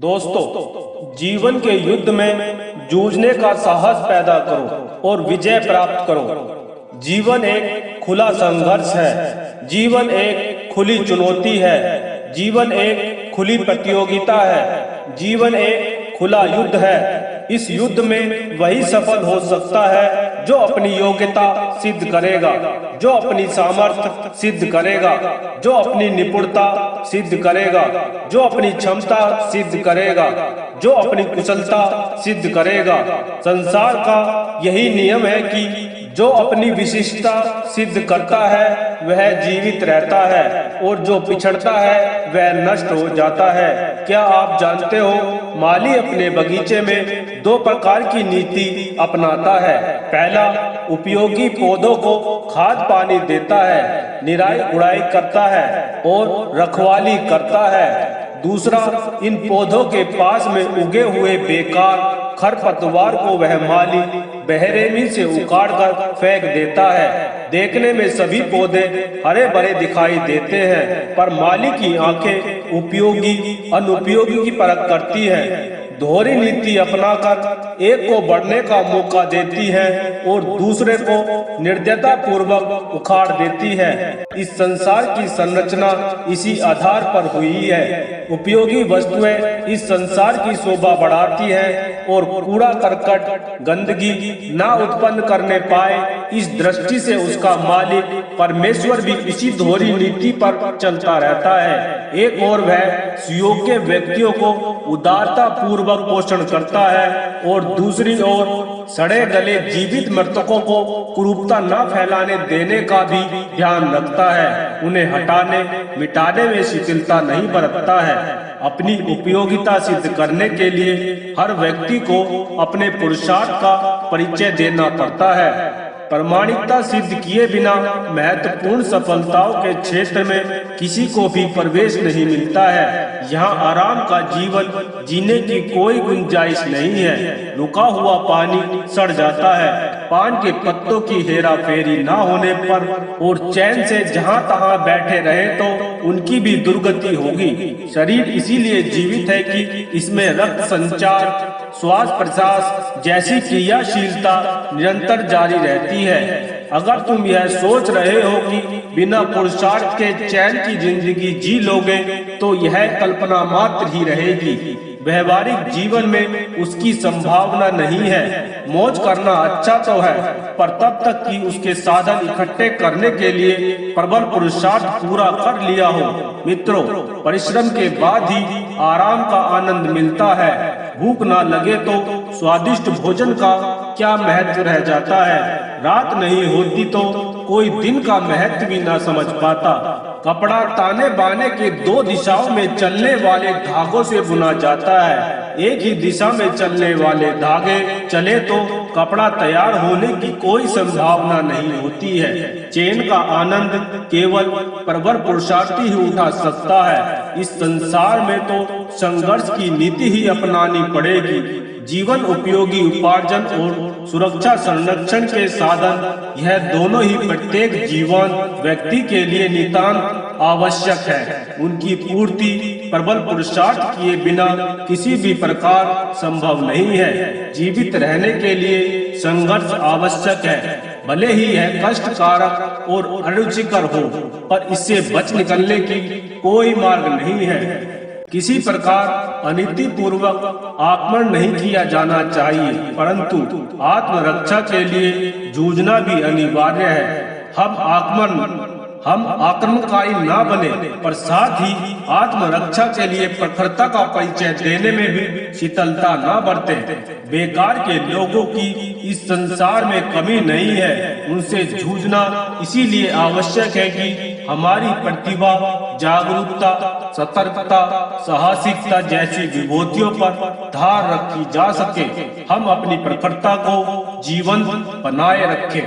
दोस्तों, जीवन के युद्ध में जूझने का साहस पैदा करो और विजय प्राप्त करो। जीवन एक खुला संघर्ष है, जीवन एक खुली चुनौती है, जीवन एक खुली प्रतियोगिता है, जीवन एक खुला युद्ध है। इस युद्ध में वही सफल हो सकता है जो अपनी योग्यता सिद्ध करेगा, जो अपनी सामर्थ्य सिद्ध करेगा, जो अपनी निपुणता सिद्ध करेगा, जो अपनी क्षमता सिद्ध करेगा, जो अपनी कुशलता सिद्ध करेगा। संसार का यही नियम है कि जो अपनी विशिष्टता सिद्ध करता है वह जीवित रहता है और जो पिछड़ता है वह नष्ट हो जाता है। क्या आप जानते हो, माली अपने बगीचे में दो प्रकार की नीति अपनाता है। पहला, उपयोगी पौधों को खाद पानी देता है, निराई गुड़ाई करता है और रखवाली करता है। दूसरा, इन पौधों के पास में उगे हुए बेकार खरपतवार को वह माली बेरहमी से उखाड़ कर फेंक देता है। देखने में सभी पौधे हरे भरे दिखाई देते हैं, पर माली की आंखें उपयोगी अनुपयोगी की परख करती है। दोहरी नीति अपनाकर एक को बढ़ने का मौका देती है और दूसरे को निर्दयता पूर्वक उखाड़ देती है। इस संसार की संरचना इसी आधार पर हुई है। उपयोगी वस्तुएं इस संसार की शोभा बढ़ाती हैं और कूड़ा करकट गंदगी ना उत्पन्न करने पाए, इस दृष्टि से उसका मालिक परमेश्वर भी इसी दोहरी नीति पर चलता रहता है। एक और वह सुयोग्य व्यक्तियों को उदारता पूर्वक पोषण करता है और दूसरी ओर सड़े गले जीवित मृतकों को कुरूपता न फैलाने देने का भी ध्यान रखता है। उन्हें हटाने मिटाने में शिथिलता नहीं बरतता है। अपनी उपयोगिता सिद्ध करने के लिए हर व्यक्ति को अपने पुरुषार्थ का परिचय देना पड़ता है। प्रामाणिकता सिद्ध किए बिना महत्वपूर्ण सफलताओं के क्षेत्र में किसी को भी प्रवेश नहीं मिलता है। यहाँ आराम का जीवन जीने की कोई गुंजाइश नहीं है। रुका हुआ पानी सड़ जाता है, पान के पत्तों की हेरा फेरी ना होने पर और चैन से जहाँ तहाँ बैठे रहे तो उनकी भी दुर्गति होगी। शरीर इसीलिए जीवित है कि इसमें रक्त संचार, श्वास प्रश्वास जैसी क्रियाशीलता निरंतर जारी रहती है। अगर तुम यह सोच रहे हो कि बिना पुरुषार्थ के चैन की जिंदगी जी लोगे तो यह कल्पना मात्र ही रहेगी। व्यवहारिक जीवन में उसकी संभावना नहीं है। मौज करना अच्छा तो है, पर तब तक कि उसके साधन इकट्ठे करने के लिए प्रबल पुरुषार्थ पूरा कर लिया हो। मित्रों, परिश्रम के बाद ही आराम का आनंद मिलता है। भूख ना लगे तो स्वादिष्ट भोजन का क्या महत्व रह जाता है। रात नहीं होती तो कोई दिन का महत्व भी ना समझ पाता। कपड़ा ताने बाने के दो दिशाओं में चलने वाले धागों से बुना जाता है। एक ही दिशा में चलने वाले धागे चले तो कपड़ा तैयार होने की कोई संभावना नहीं होती है। चैन का आनंद केवल प्रबल पुरुषार्थी ही उठा सकता है। इस संसार में तो संघर्ष की नीति ही अपनानी पड़ेगी। जीवन उपयोगी उपार्जन और सुरक्षा संरक्षण के साधन, यह दोनों ही प्रत्येक जीवन व्यक्ति के लिए नितांत आवश्यक है। उनकी पूर्ति प्रबल पुरुषार्थ किए बिना किसी भी प्रकार संभव नहीं है। जीवित रहने के लिए संघर्ष आवश्यक है, भले ही यह कष्टकारक और अरुचिकर हो, पर इससे बच निकलने की कोई मार्ग नहीं है। किसी प्रकार अनीति पूर्वक आक्रमण नहीं किया जाना चाहिए, परंतु आत्मरक्षा के लिए जूझना भी अनिवार्य है। हम आक्रमणकारी ना बने, पर साथ ही आत्मरक्षा के लिए प्रखरता का परिचय देने में भी शीतलता ना बरते। बेकार के लोगों की इस संसार में कमी नहीं है। उनसे जूझना इसीलिए आवश्यक है कि हमारी प्रतिभा, जागरूकता, सतर्कता, साहसिकता जैसी विभूतियों पर धार रखी जा सके। हम अपनी प्रखरता को जीवन बनाए रखें।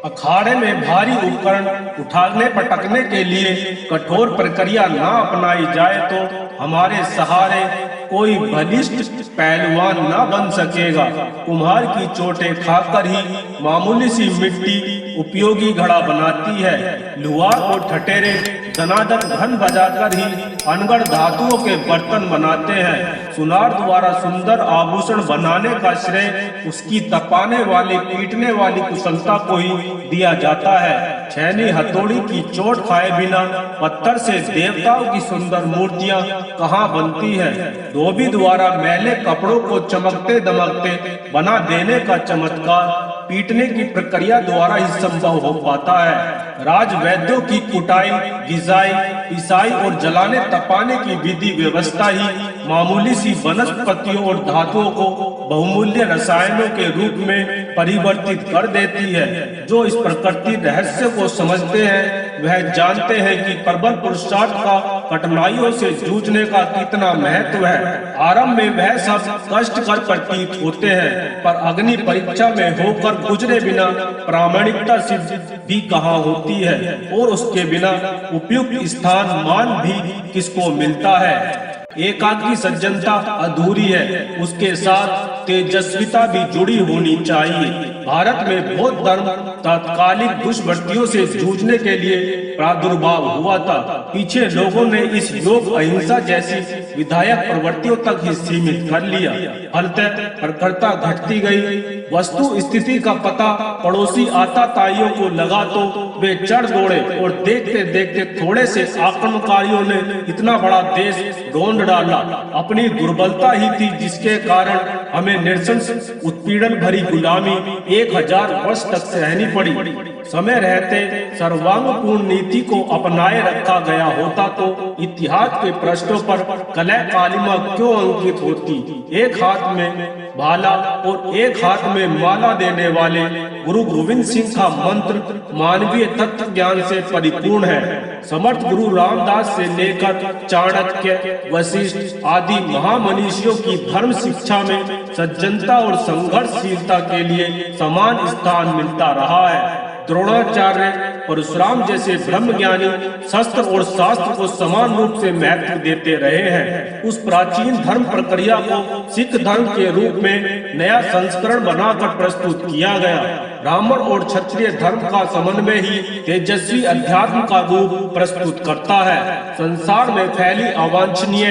अखाड़े में भारी उपकरण उठाने पटकने के लिए कठोर प्रक्रिया ना अपनाई जाए तो हमारे सहारे कोई बलिष्ठ पहलवान ना बन सकेगा। कुम्हार की चोटें खाकर ही मामूली सी मिट्टी उपयोगी घड़ा बनाती है। लुहार और ठठेरे दनादन घन बजाकर ही अनगढ़ धातुओं के बर्तन बनाते हैं। सुनार द्वारा सुंदर आभूषण बनाने का श्रेय उसकी तपाने वाली पीटने वाली कुशलता को ही दिया जाता है। छैनी हथौड़ी की चोट खाए बिना पत्थर से देवताओं की सुंदर मूर्तियां कहाँ बनती है। धोबी द्वारा मैले कपड़ों को चमकते दमकते बना देने का चमत्कार पीटने की प्रक्रिया द्वारा ही संभव हो पाता है। राजवैद्यों की कुटाई, घिसाई, पिसाई और जलाने तपाने की विधि व्यवस्था ही मामूली सी वनस्पतियों और धातुओं को बहुमूल्य रसायनों के रूप में परिवर्तित कर देती है। जो इस प्रकृति रहस्य को समझते हैं वह जानते हैं कि प्रबल पुरुषार्थ का कठिनाइयों से जूझने का कितना महत्व है। आरंभ में वह सब कष्टकर प्रतीत होते हैं, पर अग्नि परीक्षा में होकर गुजरे बिना प्रामाणिकता सिद्ध भी कहाँ होती है, और उसके बिना उपयुक्त स्थान मान भी किसको मिलता है। एकाग्री सज्जनता अधूरी है, उसके साथ तेजस्विता भी जुड़ी होनी चाहिए। भारत में बौद्ध धर्म तात्कालिक दुष्वृत्तियों से जूझने के लिए प्रादुर्भाव हुआ था। पीछे लोगों ने इस योग अहिंसा जैसी विधायक प्रवृत्तियों तक ही सीमित कर लिया। फलतः प्रखरता घटती गई। वस्तु स्थिति का पता पड़ोसी आताताइयों को लगा तो वे चढ़ दौड़े, और देखते देखते थोड़े से आक्रमणकारियों ने इतना बड़ा देश ढूंढ डाला। अपनी दुर्बलता ही थी जिसके कारण हमें निरसन उत्पीड़न भरी गुलामी 1000 वर्ष तक सहनी पड़ी। समय रहते सर्वांगपूर्ण नीति को अपनाए रखा गया होता तो इतिहास के पृष्ठों पर कलह कालिमा क्यों अंकित होती। एक हाथ में भाला और एक हाथ में माला देने वाले गुरु गोविंद सिंह का मंत्र मानवीय तत्व ज्ञान से परिपूर्ण है। समर्थ गुरु रामदास से लेकर चाणक्य, वशिष्ठ आदि महामनीषियों की धर्म शिक्षा में सज्जनता और संघर्षशीलता के लिए समान स्थान मिलता रहा है। द्रोणाचार्य, परशुराम जैसे ब्रह्मज्ञानी शस्त्र और शास्त्र को समान रूप से महत्व देते रहे हैं। उस प्राचीन धर्म प्रक्रिया को सिख धर्म के रूप में नया संस्करण बनाकर प्रस्तुत किया गया। ब्राह्मण और क्षत्रिय धर्म का समन्वय ही तेजस्वी अध्यात्म का रूप प्रस्तुत करता है। संसार में फैली अवांछनीय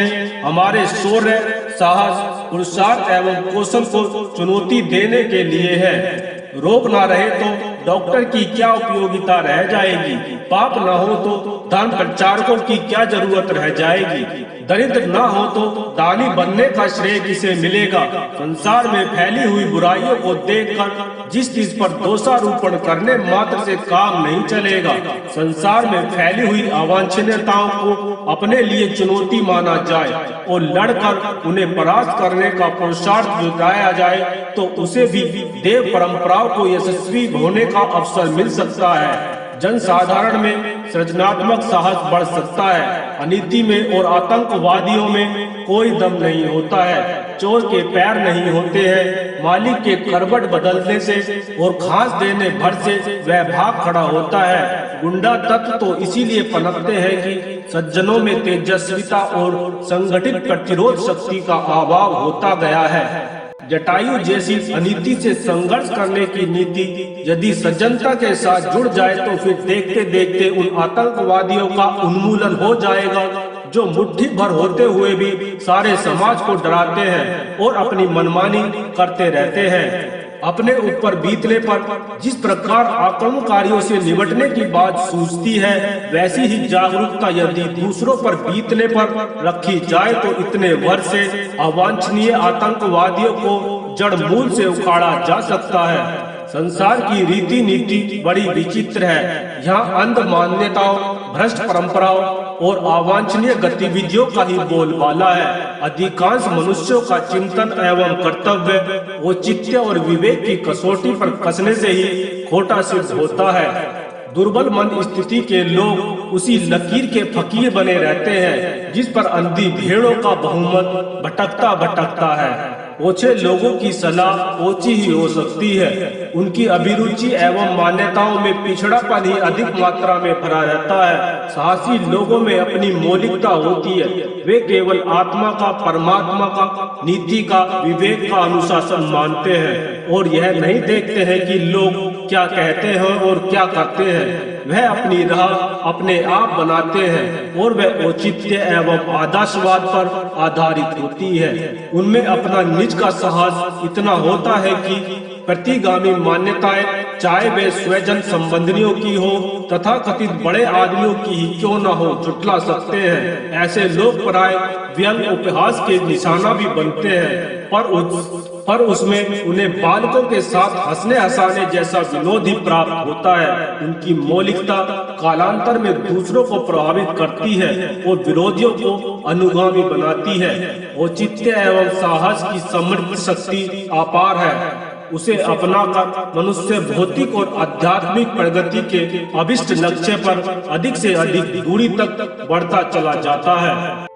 हमारे शौर्य, साहस, पुरुषार्थ एवं कौशल को चुनौती देने के लिए है। रोग ना रहे तो डॉक्टर की क्या उपयोगिता रह जाएगी। पाप न हो तो धर्म प्रचारकों की क्या जरूरत रह जाएगी। दरिद्र न हो तो दानी बनने का श्रेय किसे मिलेगा। संसार में फैली हुई बुराइयों को देखकर जिस चीज पर दोषारोपण करने मात्र से काम नहीं चलेगा। संसार में फैली हुई अवांछनीयताओं को अपने लिए चुनौती माना जाए और लड़कर उन्हें परास्त करने का पुरुषार्थ जुटाया जाए तो उसे भी देव परंपराओं को यशस्वी होने का अवसर मिल सकता है। जनसाधारण में सृजनात्मक साहस बढ़ सकता है। अनीति में और आतंकवादियों में कोई दम नहीं होता है। चोर के पैर नहीं होते हैं। मालिक के करवट बदलने से और घास देने भर से वह भाग खड़ा होता है। गुंडा तत्व तो इसीलिए पनपते हैं कि सज्जनों में तेजस्विता और संगठित प्रतिरोध शक्ति का अभाव होता गया है। जटायु जैसी अनीति से संघर्ष करने की नीति यदि सज्जनता के साथ जुड़ जाए तो फिर देखते देखते उन आतंकवादियों का उन्मूलन हो जाएगा जो मुट्ठी भर होते हुए भी सारे समाज को डराते हैं और अपनी मनमानी करते रहते हैं। अपने ऊपर बीतने पर जिस प्रकार आक्रमणकारियों से निपटने की बात सूझती है, वैसी ही जागरूकता यदि दूसरों पर बीतने पर रखी जाए तो इतने वर्ष से अवांछनीय आतंकवादियों को जड़ मूल से उखाड़ा जा सकता है। संसार की रीति नीति बड़ी विचित्र है। यहाँ अंध मान्यताओं, भ्रष्ट परंपराओं और अवांछनीय गतिविधियों का ही बोलबाला है। अधिकांश मनुष्यों का चिंतन एवं कर्तव्य औचित्य और विवेक की कसौटी पर कसने से ही खोटा सिद्ध होता है। दुर्बल मन स्थिति के लोग उसी लकीर के फकीर बने रहते हैं जिस पर अंधी भेड़ों का बहुमत भटकता भटकता है। ओछे लोगों की सलाह ओछी ही हो सकती है। उनकी अभिरुचि एवं मान्यताओं में पिछड़ापन ही अधिक मात्रा में भरा रहता है। साहसी लोगों में अपनी मौलिकता होती है। वे केवल आत्मा का, परमात्मा का, नीति का, विवेक का अनुशासन मानते हैं और यह नहीं देखते हैं कि लोग क्या कहते हैं और क्या करते हैं। वह अपनी राह अपने आप बनाते हैं और वह औचित्य एवं आदर्शवाद पर आधारित होती है। उनमें अपना निज का साहस इतना होता है कि प्रतिगामी मान्यताएं, चाहे वे स्वजन संबंधियों की हो तथा कथित बड़े आदमियों की ही क्यों न हो, जुटला सकते हैं। ऐसे लोग प्राय व्यंग उपहास के निशाना भी बनते हैं, पर उसमें उन्हें बालकों के साथ हंसने हंसाने जैसा विनोद ही प्राप्त होता है। उनकी मौलिकता कालांतर में दूसरों को प्रभावित करती है और विरोधियों को अनुगामी बनाती है। औचित्य एवं साहस की समृद्ध शक्ति अपार है। उसे अपनाकर मनुष्य भौतिक और आध्यात्मिक प्रगति के अभिष्ट लक्ष्य पर अधिक से अधिक दूरी तक बढ़ता चला जाता है।